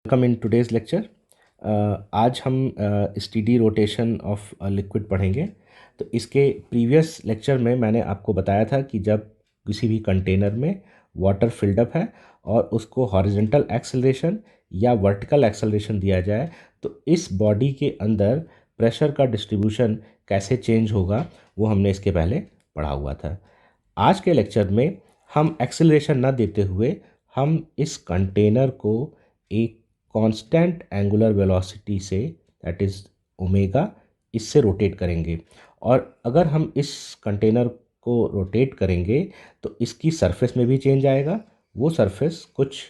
Welcome in today's lecture. आज हम steady rotation of liquid पढ़ेंगे। तो इसके प्रीवियस लेक्चर में मैंने आपको बताया था कि जब किसी भी कंटेनर में वाटर फिल्ड अप है और उसको हॉरिजॉन्टल एक्सेलरेशन या वर्टिकल एक्सेलरेशन दिया जाए तो इस बॉडी के अंदर प्रेशर का डिस्ट्रीब्यूशन कैसे चेंज होगा वो हमने इसके पहले पढ़ा हुआ था। आज के लेक्चर में हम एक्सेलरेशन न देते हुए हम इस कंटेनर को एक कांस्टेंट एंगुलर वेलोसिटी से, दैट इज़ ओमेगा, इससे रोटेट करेंगे। और अगर हम इस कंटेनर को रोटेट करेंगे तो इसकी सरफेस में भी चेंज आएगा। वो सरफेस कुछ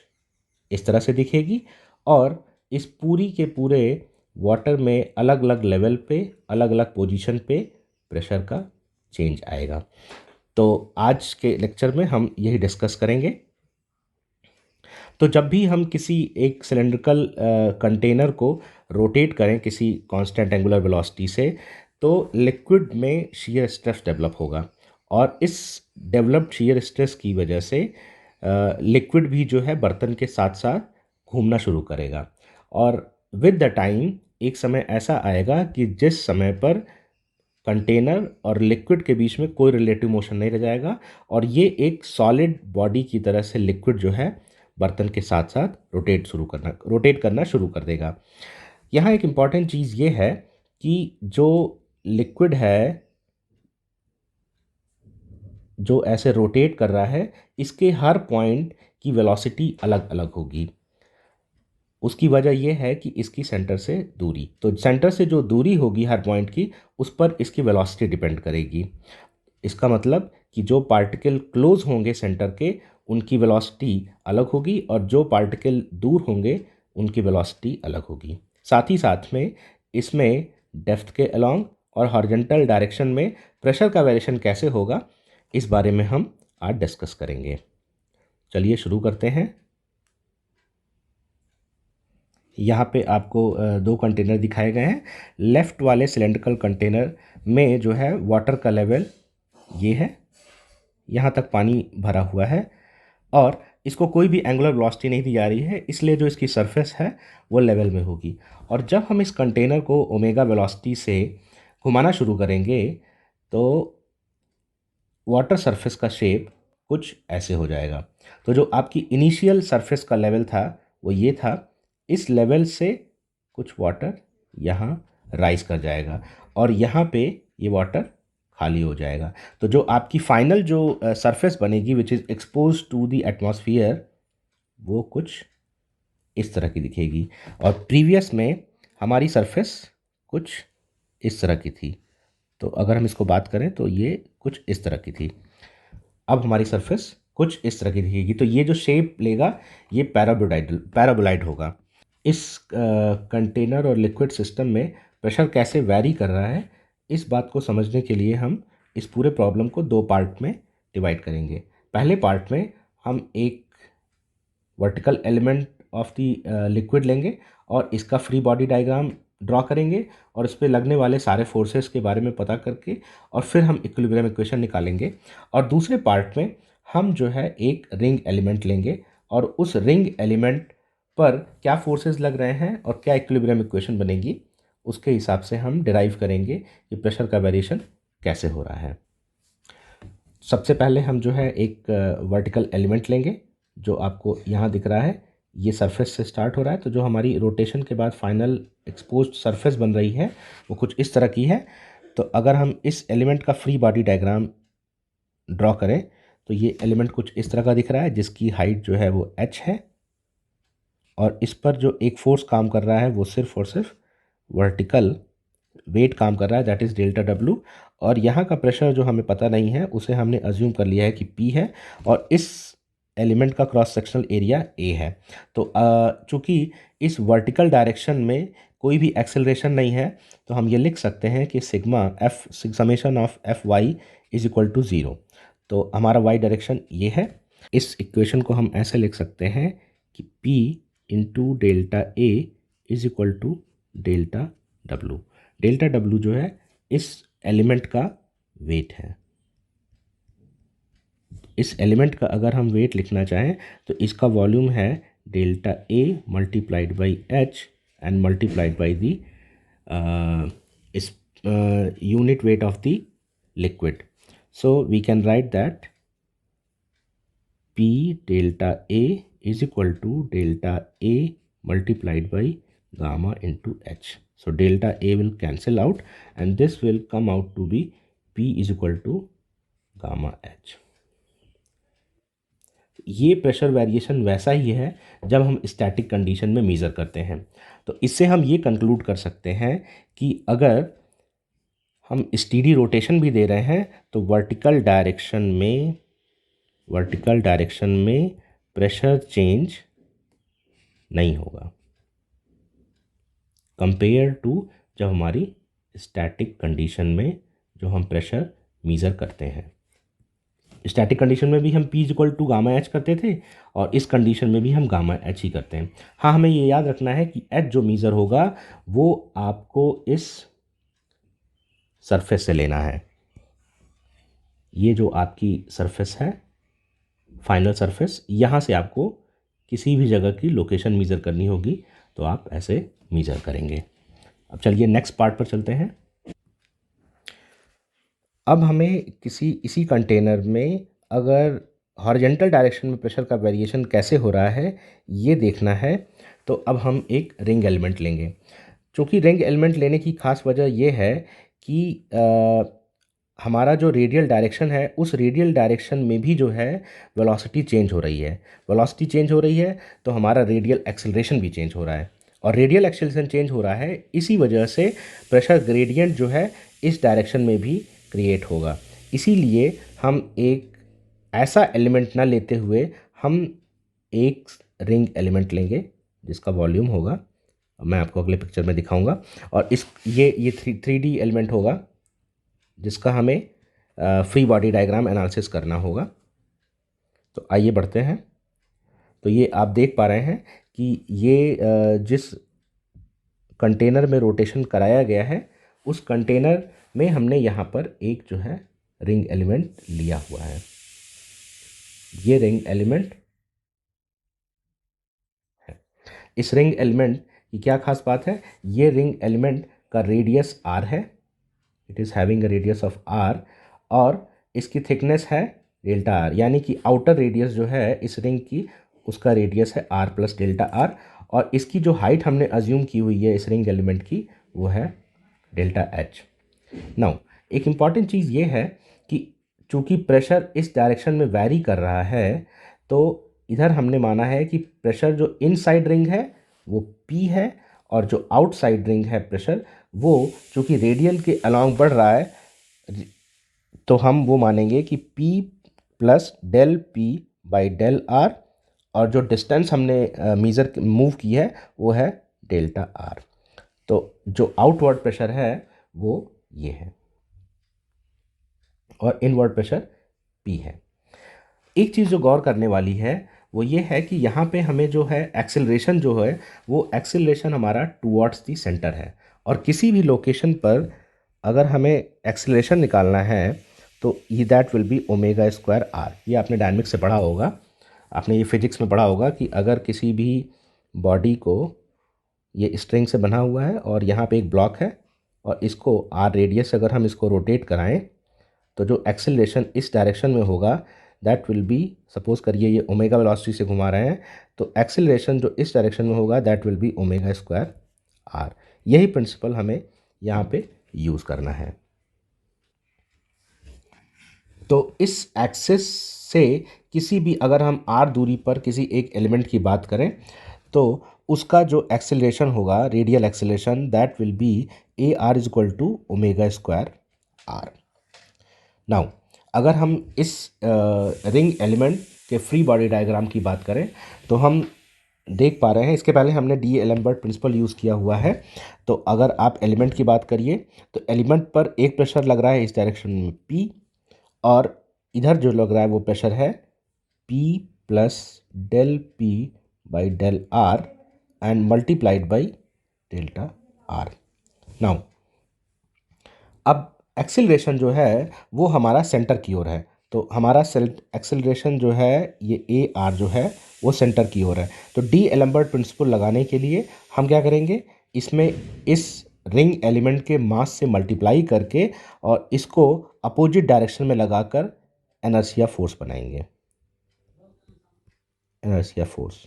इस तरह से दिखेगी और इस पूरी के पूरे वाटर में अलग अलग लेवल पे, अलग अलग पोजीशन पे प्रेशर का चेंज आएगा। तो आज के लेक्चर में हम यही डिस्कस करेंगे। तो जब भी हम किसी एक सिलेंड्रिकल कंटेनर को रोटेट करें किसी कांस्टेंट एंगुलर वेलोसिटी से तो लिक्विड में शियर स्ट्रेस डेवलप होगा और इस डेवलप्ड शियर स्ट्रेस की वजह से लिक्विड भी जो है बर्तन के साथ साथ घूमना शुरू करेगा। और विद द टाइम एक समय ऐसा आएगा कि जिस समय पर कंटेनर और लिक्विड के बीच में कोई रिलेटिव मोशन नहीं रह जाएगा और ये एक सॉलिड बॉडी की तरह से लिक्विड जो है बर्तन के साथ साथ रोटेट करना शुरू कर देगा। यहाँ एक इम्पॉर्टेंट चीज़ ये है कि जो लिक्विड है जो ऐसे रोटेट कर रहा है इसके हर पॉइंट की वेलोसिटी अलग अलग होगी। उसकी वजह यह है कि इसकी सेंटर से दूरी, तो सेंटर से जो दूरी होगी हर पॉइंट की उस पर इसकी वेलोसिटी डिपेंड करेगी। इसका मतलब कि जो पार्टिकल क्लोज होंगे सेंटर के उनकी वेलोसिटी अलग होगी और जो पार्टिकल दूर होंगे उनकी वेलोसिटी अलग होगी। साथ ही साथ में इसमें डेप्थ के अलोंग और हॉरिजॉन्टल डायरेक्शन में प्रेशर का वेरिएशन कैसे होगा इस बारे में हम आज डिस्कस करेंगे। चलिए शुरू करते हैं। यहाँ पे आपको दो कंटेनर दिखाए गए हैं। लेफ़्ट वाले सिलेंड्रिकल कंटेनर में जो है वाटर का लेवल ये है, यहाँ तक पानी भरा हुआ है और इसको कोई भी एंगुलर वेलोसिटी नहीं दी जा रही है, इसलिए जो इसकी सरफेस है वो लेवल में होगी। और जब हम इस कंटेनर को ओमेगा वेलोसिटी से घुमाना शुरू करेंगे तो वाटर सरफेस का शेप कुछ ऐसे हो जाएगा। तो जो आपकी इनिशियल सरफेस का लेवल था वो ये था। इस लेवल से कुछ वाटर यहाँ राइज कर जाएगा और यहाँ पे ये वाटर खाली हो जाएगा। तो जो आपकी फाइनल जो सरफेस बनेगी which is expose to the atmosphere वो कुछ इस तरह की दिखेगी। और प्रीवियस में हमारी सरफेस कुछ इस तरह की थी। तो अगर हम इसको बात करें तो ये कुछ इस तरह की थी। अब हमारी सरफेस कुछ इस तरह की दिखेगी। तो ये जो शेप लेगा ये पैराबोलाइड होगा। इस कंटेनर और लिक्विड सिस्टम में प्रेशर कैसे वैरी कर रहा है इस बात को समझने के लिए हम इस पूरे प्रॉब्लम को दो पार्ट में डिवाइड करेंगे। पहले पार्ट में हम एक vertical element of the liquid लेंगे और इसका फ्री बॉडी डायग्राम ड्रॉ करेंगे और इस पर लगने वाले सारे फोर्सेस के बारे में पता करके और फिर हम इक्विलिब्रियम इक्वेशन निकालेंगे। और दूसरे पार्ट में हम जो है एक रिंग एलिमेंट लेंगे और उस रिंग एलिमेंट पर क्या फोर्सेस लग रहे हैं और क्या इक्विलिब्रियम इक्वेशन बनेगी उसके हिसाब से हम डिराइव करेंगे कि प्रेशर का वेरिएशन कैसे हो रहा है। सबसे पहले हम जो है एक वर्टिकल एलिमेंट लेंगे जो आपको यहाँ दिख रहा है। ये सरफेस से स्टार्ट हो रहा है, तो जो हमारी रोटेशन के बाद फाइनल एक्सपोज्ड सरफेस बन रही है वो कुछ इस तरह की है। तो अगर हम इस एलिमेंट का फ्री बॉडी डायग्राम ड्रॉ करें तो ये एलिमेंट कुछ इस तरह का दिख रहा है जिसकी हाइट जो है वो h है और इस पर जो एक फोर्स काम कर रहा है वो सिर्फ और सिर्फ वर्टिकल वेट काम कर रहा है, दैट इज़ डेल्टा W। और यहाँ का प्रेशर जो हमें पता नहीं है उसे हमने अज्यूम कर लिया है कि P है और इस एलिमेंट का क्रॉस सेक्शनल एरिया A है। तो चूँकि इस वर्टिकल डायरेक्शन में कोई भी एक्सेलरेशन नहीं है तो हम ये लिख सकते हैं कि summation of Fy is equal to 0। तो हमारा y डायरेक्शन ये है। इस इक्वेशन को हम ऐसे लिख सकते हैं कि P into delta A is equal to delta W। Delta W जो है इस एलिमेंट का वेट है। इस एलिमेंट का अगर हम वेट लिखना चाहें तो इसका वॉल्यूम है delta A multiplied by H and multiplied by the is unit weight of the liquid. So we can write that P delta A is equal to delta A multiplied by gamma into H. So delta A will cancel out and this will come out to be P is equal to gamma H. ये pressure variation वैसा ही है जब हम static condition में measure करते हैं। तो इससे हम ये कंक्लूड कर सकते हैं कि अगर हम स्टीडी रोटेशन भी दे रहे हैं तो वर्टिकल डायरेक्शन में प्रेशर चेंज नहीं होगा कंपेयर टू जब हमारी स्टैटिक कंडीशन में जो हम प्रेशर मेज़र करते हैं। स्टैटिक कंडीशन में भी हम P equal to gamma H करते थे और इस कंडीशन में भी हम गामा एच ही करते हैं। हाँ, हमें ये याद रखना है कि एच जो मेज़र होगा वो आपको इस सरफेस से लेना है। ये जो आपकी सरफेस है, फाइनल सरफेस, यहाँ से आपको किसी भी जगह की लोकेशन मेज़र करनी होगी तो आप ऐसे मेज़र करेंगे। अब चलिए नेक्स्ट पार्ट पर चलते हैं। अब हमें इसी कंटेनर में अगर हॉरिजॉन्टल डायरेक्शन में प्रेशर का वेरिएशन कैसे हो रहा है ये देखना है, तो अब हम एक रिंग एलिमेंट लेंगे। चूँकि रिंग एलिमेंट लेने की ख़ास वजह ये है कि हमारा जो रेडियल डायरेक्शन है उस रेडियल डायरेक्शन में भी जो है वेलोसिटी चेंज हो रही है। वेलोसिटी चेंज हो रही है तो हमारा रेडियल एक्सेलरेशन भी चेंज हो रहा है और रेडियल एक्सेलरेशन चेंज हो रहा है, इसी वजह से प्रेशर ग्रेडियंट जो है इस डायरेक्शन में भी क्रिएट होगा। इसीलिए हम एक ऐसा एलिमेंट ना लेते हुए हम एक रिंग एलिमेंट लेंगे जिसका वॉल्यूम होगा, मैं आपको अगले पिक्चर में दिखाऊंगा, और ये 3D एलिमेंट होगा जिसका हमें फ्री बॉडी डायग्राम एनालिसिस करना होगा। तो आइए बढ़ते हैं। तो ये आप देख पा रहे हैं कि ये जिस कंटेनर में रोटेशन कराया गया है उस कंटेनर में हमने यहाँ पर एक जो है रिंग एलिमेंट लिया हुआ है। ये रिंग एलिमेंट है। इस रिंग एलिमेंट की क्या खास बात है, ये रिंग एलिमेंट का रेडियस r है, it is having a radius of r, और इसकी थिकनेस है डेल्टा r, यानी कि आउटर रेडियस जो है इस रिंग की उसका रेडियस है r प्लस डेल्टा r, और इसकी जो हाइट हमने अज्यूम की हुई है इस रिंग एलिमेंट की वो है डेल्टा h। नाउ एक इम्पॉर्टेंट चीज़ ये है कि चूँकि प्रेशर इस डायरेक्शन में वैरी कर रहा है तो इधर हमने माना है कि प्रेशर जो इनसाइड रिंग है वो P है और जो आउटसाइड रिंग है प्रेशर वो चूँकि रेडियल के अलॉन्ग बढ़ रहा है तो हम वो मानेंगे कि P plus del P by del R, और जो डिस्टेंस हमने मीज़र मूव की है वो है डेल्टा R। तो जो आउटवर्ड प्रेशर है वो ये है और इनवर्ड प्रेशर P है। एक चीज़ जो गौर करने वाली है वो ये है कि यहाँ पे हमें जो है एक्सेलरेशन जो है वो एक्सेलरेशन हमारा टुवर्ड्स दी सेंटर है, और किसी भी लोकेशन पर अगर हमें एक्सेलरेशन निकालना है तो ये that will B omega square r। ये आपने डायनेमिक्स से पढ़ा होगा, आपने ये फिजिक्स में पढ़ा होगा कि अगर किसी भी बॉडी को, ये स्ट्रिंग से बना हुआ है और यहाँ पे एक ब्लॉक है और इसको r रेडियस से अगर हम इसको रोटेट कराएं तो जो एक्सेलरेशन इस डायरेक्शन में होगा दैट विल बी, सपोज करिए ये ओमेगा वेलोसिटी से घुमा रहे हैं तो एक्सेलरेशन जो इस डायरेक्शन में होगा that will B omega square r। यही प्रिंसिपल हमें यहाँ पे यूज़ करना है। तो इस एक्सिस से किसी भी, अगर हम r दूरी पर किसी एक एलिमेंट की बात करें तो उसका जो एक्सेलरेशन होगा radial acceleration that will be A R is equal to omega square r। Now अगर हम इस रिंग एलिमेंट के फ्री बॉडी डायग्राम की बात करें तो हम देख पा रहे हैं, इसके पहले हमने डी एलम्बर्ट प्रिंसिपल यूज़ किया हुआ है। तो अगर आप एलिमेंट की बात करिए तो एलिमेंट पर एक प्रेशर लग रहा है इस डायरेक्शन में P, और इधर जो लग रहा है वो प्रेशर है P plus del P by del R and multiplied by delta R। Now अब एक्सेलरेशन जो है वो हमारा सेंटर की ओर है, तो हमारा एक्सेलरेशन जो है ये ए आर जो है वो सेंटर की ओर है। तो डी एलम्बर्ट प्रिंसिपल लगाने के लिए हम क्या करेंगे, इसमें इस रिंग एलिमेंट के मास से मल्टीप्लाई करके और इसको अपोजिट डायरेक्शन में लगाकर इनर्शिया फोर्स बनाएंगे, इनर्शिया फोर्स।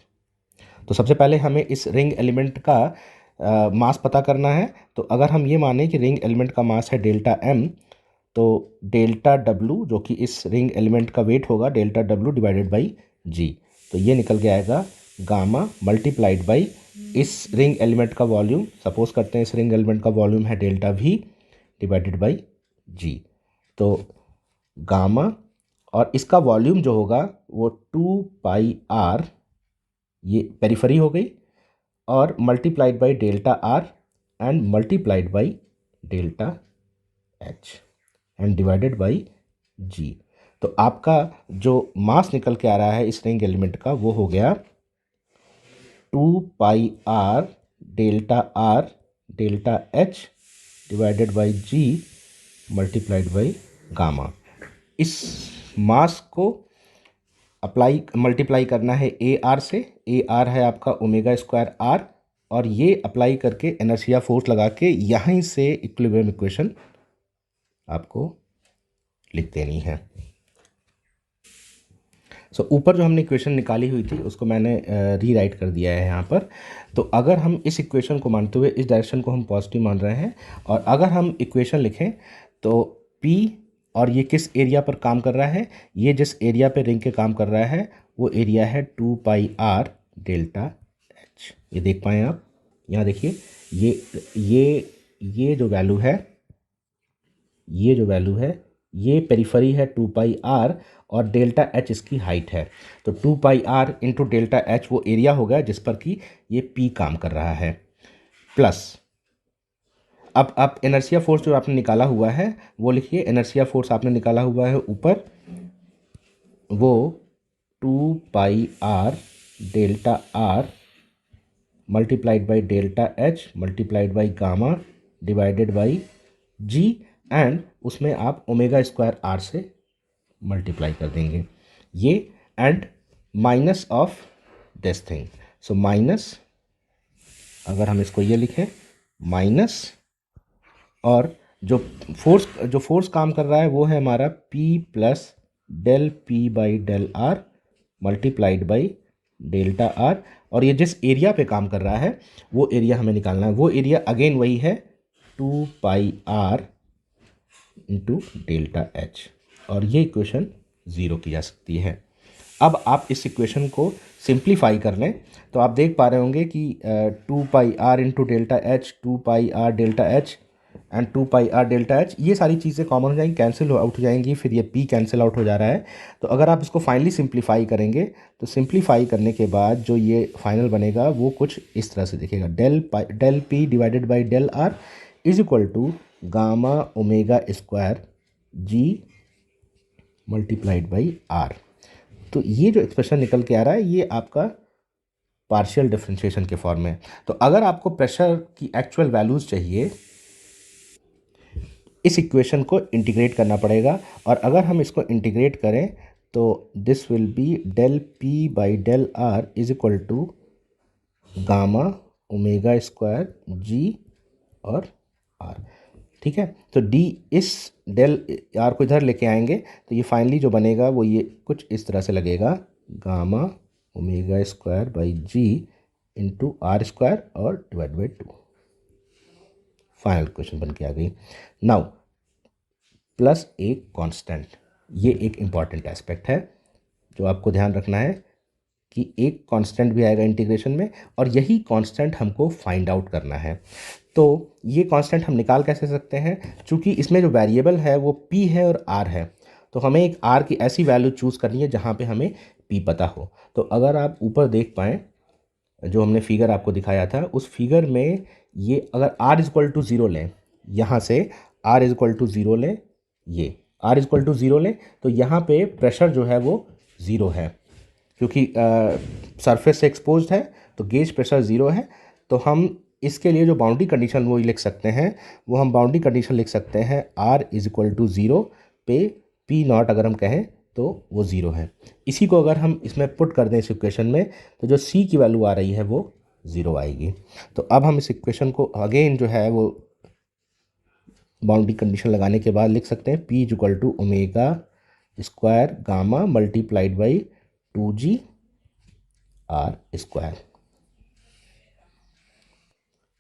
तो सबसे पहले हमें इस रिंग एलिमेंट का मास पता करना है। तो अगर हम ये माने कि रिंग एलिमेंट का मास है डेल्टा एम, तो डेल्टा डब्लू जो कि इस रिंग एलिमेंट का वेट होगा, delta W divided by G. तो ये निकल के आएगा गामा मल्टीप्लाइड बाई इस रिंग एलिमेंट का वॉल्यूम, सपोज करते हैं इस रिंग एलिमेंट का वॉल्यूम है delta we divided by G. तो गामा और इसका वॉल्यूम जो होगा वो 2 पाई आर, ये पेरिफेरी हो गई, और multiplied by delta R and multiplied by delta H and divided by G. तो आपका जो मास निकल के आ रहा है इस रिंग एलिमेंट का वो हो गया 2 pi R delta H divided by G multiplied by gamma. इस मास को मल्टीप्लाई करना है ए आर से, ए आर है आपका ओमेगा स्क्वायर आर, और ये अप्लाई करके इनर्शिया फोर्स लगा के यहीं से इक्विलिब्रियम इक्वेशन आपको लिख देनी है। सो ऊपर जो हमने इक्वेशन निकाली हुई थी उसको मैंने रीराइट कर दिया है यहाँ पर। तो अगर हम इस इक्वेशन को मानते हुए इस डायरेक्शन को हम पॉजिटिव मान रहे हैं, और अगर हम इक्वेशन लिखें तो P और ये किस एरिया पर काम कर रहा है, ये जिस एरिया पे रिंग के काम कर रहा है वो एरिया है 2 पाई आर डेल्टा एच। ये देख पाएँ आप, यहाँ देखिए ये जो वैल्यू है, ये जो वैल्यू है ये पेरिफेरी है 2 पाई आर और डेल्टा एच इसकी हाइट है। तो 2 pi R into delta H वो एरिया हो गया जिस पर कि ये पी काम कर रहा है, प्लस अब आप इनर्शिया फोर्स जो आपने निकाला हुआ है वो लिखिए। इनर्शिया फोर्स आपने निकाला हुआ है ऊपर, वो 2 pi R delta R multiplied by delta H multiplied by gamma divided by G, and उसमें आप ओमेगा स्क्वायर आर से मल्टीप्लाई कर देंगे ये, and minus of this thing. So minus, अगर हम इसको ये लिखें माइनस, और जो फोर्स काम कर रहा है वो है हमारा P plus del P by del R multiplied by delta R, और ये जिस एरिया पे काम कर रहा है वो एरिया हमें निकालना है। वो एरिया अगेन वही है 2 pi R into delta H, और ये इक्वेशन ज़ीरो की जा सकती है। अब आप इस इक्वेशन को सिंप्लीफाई कर लें तो आप देख पा रहे होंगे कि 2 pi R into delta H, 2 pi R delta H and 2 pi R delta H, ये सारी चीज़ें कॉमन हो जाएंगी, कैंसिल आउट हो जाएंगी, फिर ये p कैंसिल आउट हो जा रहा है। तो अगर आप इसको फाइनली सिंप्लीफाई करेंगे तो सिंप्लीफाई करने के बाद जो ये फाइनल बनेगा वो कुछ इस तरह से दिखेगा, del P divided by del R is equal to gamma omega square G multiplied by R. तो ये जो एक्सप्रेशन निकल के आ रहा है ये आपका पार्शियल डिफरेंशिएशन के फॉर्म में। तो अगर आपको प्रेशर की एक्चुअल वैल्यूज़ चाहिए, इस इक्वेशन को इंटीग्रेट करना पड़ेगा, और अगर हम इसको इंटीग्रेट करें तो this will be del P by del R is equal to gamma omega square G और आर। ठीक है, तो डी इस डेल आर को इधर लेके आएंगे तो ये फाइनली जो बनेगा वो ये कुछ इस तरह से लगेगा, gamma omega square by G into R square और डिवाइड बाई 2। फाइनल क्वेश्चन बन के आ गई। नाउ प्लस एक कांस्टेंट, ये एक इम्पॉर्टेंट एस्पेक्ट है जो आपको ध्यान रखना है कि एक कांस्टेंट भी आएगा इंटीग्रेशन में, और यही कांस्टेंट हमको फाइंड आउट करना है। तो ये कांस्टेंट हम निकाल कैसे सकते हैं, क्योंकि इसमें जो वेरिएबल है वो p है और r है, तो हमें एक r की ऐसी वैल्यू चूज़ करनी है जहाँ पे हमें p पता हो। तो अगर आप ऊपर देख पाएँ जो हमने फिगर आपको दिखाया था, उस फिगर में ये अगर r is equal to zero लें, यहाँ से r is equal to zero लें, ये r is equal to zero लें, तो यहाँ पे प्रेशर जो है वो ज़ीरो है, क्योंकि सरफेस से एक्सपोज्ड है तो गेज प्रेशर ज़ीरो है। तो हम इसके लिए जो बाउंड्री कंडीशन वो लिख सकते हैं, वो हम बाउंड्री कंडीशन लिख सकते हैं r is equal to zero पे p नॉट अगर हम कहें तो वो ज़ीरो है। इसी को अगर हम इसमें पुट कर दें इस इक्वेशन में, तो जो सी की वैल्यू आ रही है वो ज़ीरो आएगी। तो अब हम इस इक्वेशन को अगेन जो है वो बाउंड्री कंडीशन लगाने के बाद लिख सकते हैं P equal to omega square gamma multiplied by 2G R square.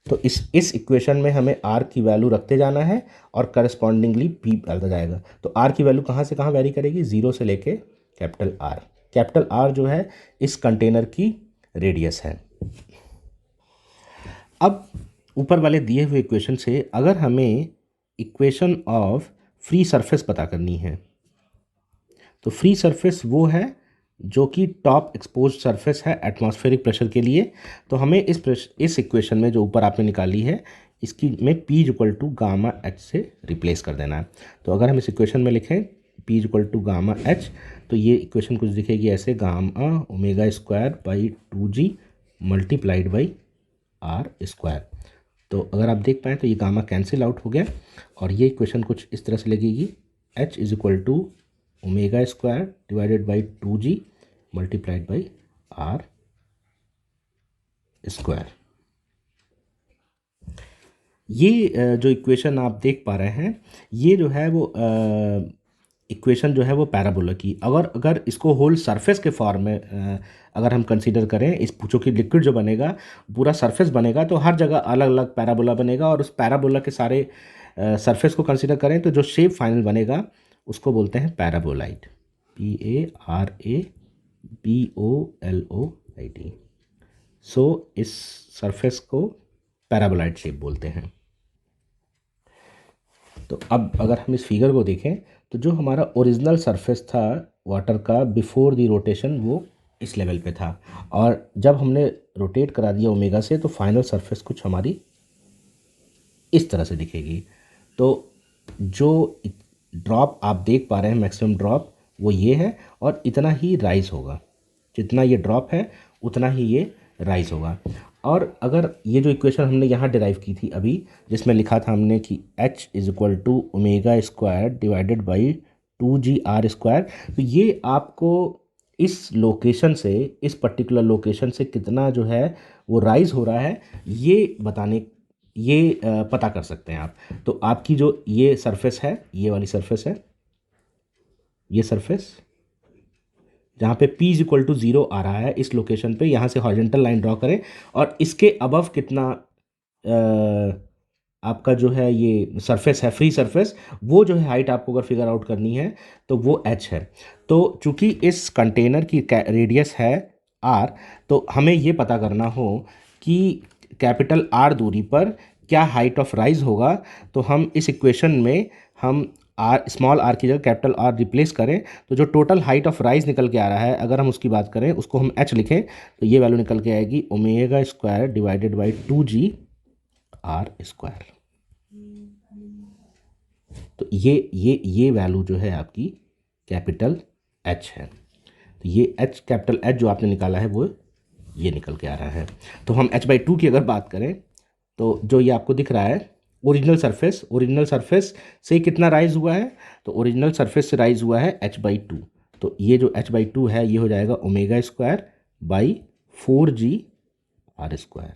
तो इस इक्वेशन में हमें r की वैल्यू रखते जाना है और करस्पॉन्डिंगली p आता जाएगा। तो r की वैल्यू कहाँ से कहाँ वेरी करेगी, ज़ीरो से लेके कैपिटल R। कैपिटल R जो है इस कंटेनर की रेडियस है। अब ऊपर वाले दिए हुए इक्वेशन से अगर हमें इक्वेशन ऑफ फ्री सरफेस पता करनी है, तो फ्री सरफेस वो है जो कि टॉप एक्सपोज सरफेस है एटमॉस्फेरिक प्रेशर के लिए। तो हमें इस इक्वेशन में जो ऊपर आपने निकाली है इसकी में P equal to gamma H से रिप्लेस कर देना है। तो अगर हम इस इक्वेशन में लिखें P equal to gamma H, तो ये इक्वेशन कुछ दिखेगी ऐसे, gamma omega square by 2G multiplied by R square. तो अगर आप देख पाएँ तो ये गामा कैंसिल आउट हो गया और ये इक्वेशन कुछ इस तरह से लगेगी, H is equal to omega square divided by 2G multiplied by R square. ये जो इक्वेशन आप देख पा रहे हैं ये जो है वो इक्वेशन जो है वो पैराबोला की, अगर इसको होल सरफेस के फॉर्म में अगर हम कंसीडर करें, इस पूछो कि लिक्विड जो बनेगा पूरा सरफेस बनेगा, तो हर जगह अलग अलग पैराबोला बनेगा और उस पैराबोला के सारे सरफेस को कंसीडर करें तो जो शेप फाइनल बनेगा उसको बोलते हैं पैराबोलाइड, PARABOLOID। सो इस सरफेस को पैराबोलाइड शेप बोलते हैं। तो अब अगर हम इस फिगर को देखें तो जो हमारा ओरिजिनल सरफेस था वाटर का बिफोर द रोटेशन वो इस लेवल पे था, और जब हमने रोटेट करा दिया ओमेगा से तो फाइनल सरफेस कुछ हमारी इस तरह से दिखेगी। तो जो ड्रॉप आप देख पा रहे हैं मैक्सिमम ड्रॉप वो ये है, और इतना ही राइज होगा, जितना ये ड्रॉप है उतना ही ये राइज होगा। और अगर ये जो इक्वेशन हमने यहाँ डिराइव की थी अभी, जिसमें लिखा था हमने कि H is equal to omega square divided by 2G R square, तो ये आपको इस लोकेशन से, इस पर्टिकुलर लोकेशन से कितना जो है वो राइज हो रहा है ये पता कर सकते हैं आप। तो आपकी जो ये सरफेस है, ये वाली सरफेस है, ये सरफेस जहाँ पे P is equal to zero आ रहा है इस लोकेशन पे, यहाँ से हॉरिजॉन्टल लाइन ड्रॉ करें और इसके अबव कितना आपका जो है ये सरफेस है, फ्री सरफेस, वो जो है हाइट आपको अगर फिगर आउट करनी है तो वो h है। तो चूंकि इस कंटेनर की रेडियस है r, तो हमें ये पता करना हो कि कैपिटल R दूरी पर क्या हाइट ऑफ राइज होगा, तो हम इस इक्वेशन में हम स्मॉल r की जगह कैपिटल R रिप्लेस करें, तो जो टोटल हाइट ऑफ राइज निकल के आ रहा है अगर हम उसकी बात करें, उसको हम h लिखें, तो ये वैल्यू निकल के आएगी omega square divided by 2G R square. तो ये वैल्यू जो है आपकी कैपिटल H है। तो ये H, कैपिटल H जो आपने निकाला है वो ये निकल के आ रहा है। तो हम h/2 की अगर बात करें तो जो ये आपको दिख रहा है ओरिजिनल सरफेस से कितना राइज हुआ है, तो ओरिजिनल सरफेस से राइज हुआ है h/2। तो ये जो h/2 है ये हो जाएगा omega square by 4G R square.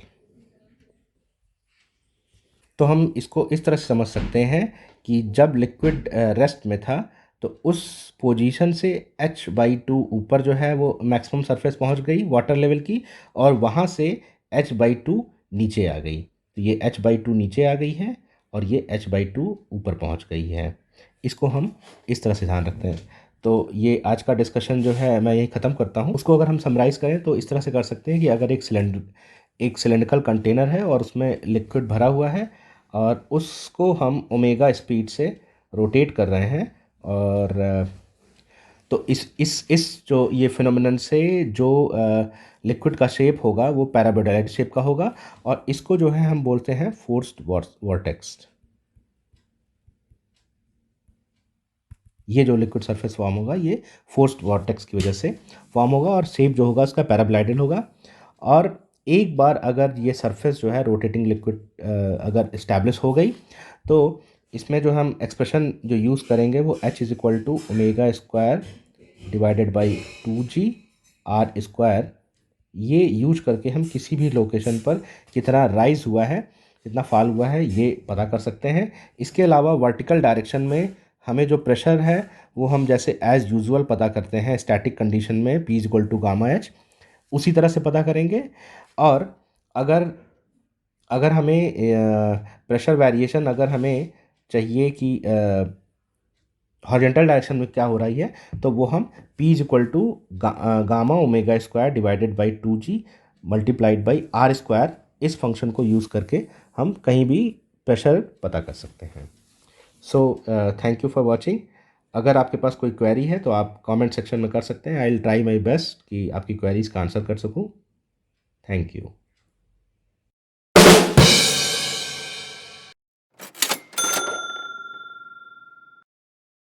तो हम इसको इस तरह से समझ सकते हैं कि जब लिक्विड रेस्ट में था तो उस पोजीशन से h/2 ऊपर जो है वो मैक्सिमम सरफेस पहुंच गई वाटर लेवल की, और वहां से h/2 नीचे आ गई। तो ये h/2 नीचे आ गई है और ये h/2 ऊपर पहुंच गई है। इसको हम इस तरह से ध्यान रखते हैं। तो ये आज का डिस्कशन जो है मैं यही ख़त्म करता हूँ। उसको अगर हम समराइज़ करें तो इस तरह से कर सकते हैं कि अगर एक सिलेंड्रिकल कंटेनर है और उसमें लिक्विड भरा हुआ है और उसको हम ओमेगा स्पीड से रोटेट कर रहे हैं, और तो इस जो ये फिनोमिनन से जो लिक्विड का शेप होगा वो पैराबोलाइड शेप का होगा, और इसको जो है हम बोलते हैं फोर्स्ड वॉर्टेक्स। ये जो लिक्विड सरफेस फॉर्म होगा ये फोर्स्ड वॉर्टेक्स की वजह से फॉर्म होगा, और शेप जो होगा उसका पैराबोलाइडल होगा। और एक बार अगर ये सरफेस जो है रोटेटिंग लिक्विड अगर इस्टेब्लिश हो गई, तो इसमें जो हम एक्सप्रेशन जो यूज़ करेंगे वो H is equal to omega square divided by 2g r², ये यूज करके हम किसी भी लोकेशन पर कितना राइज हुआ है, कितना फॉल हुआ है, ये पता कर सकते हैं। इसके अलावा वर्टिकल डायरेक्शन में हमें जो प्रेशर है वो हम जैसे एज यूजुअल पता करते हैं स्टैटिक कंडीशन में, P equal to gamma H, उसी तरह से पता करेंगे। और अगर अगर हमें प्रेशर वेरिएशन अगर हमें चाहिए कि हॉरिजॉन्टल डायरेक्शन में क्या हो रही है, तो वो हम P equal to gamma omega square divided by 2g multiplied by r², इस फंक्शन को यूज़ करके हम कहीं भी प्रेशर पता कर सकते हैं। So thank you for watching. अगर आपके पास कोई क्वेरी है तो आप कमेंट सेक्शन में कर सकते हैं। I will try my best कि आपकी क्वेरीज का आंसर कर सकूं। Thank you.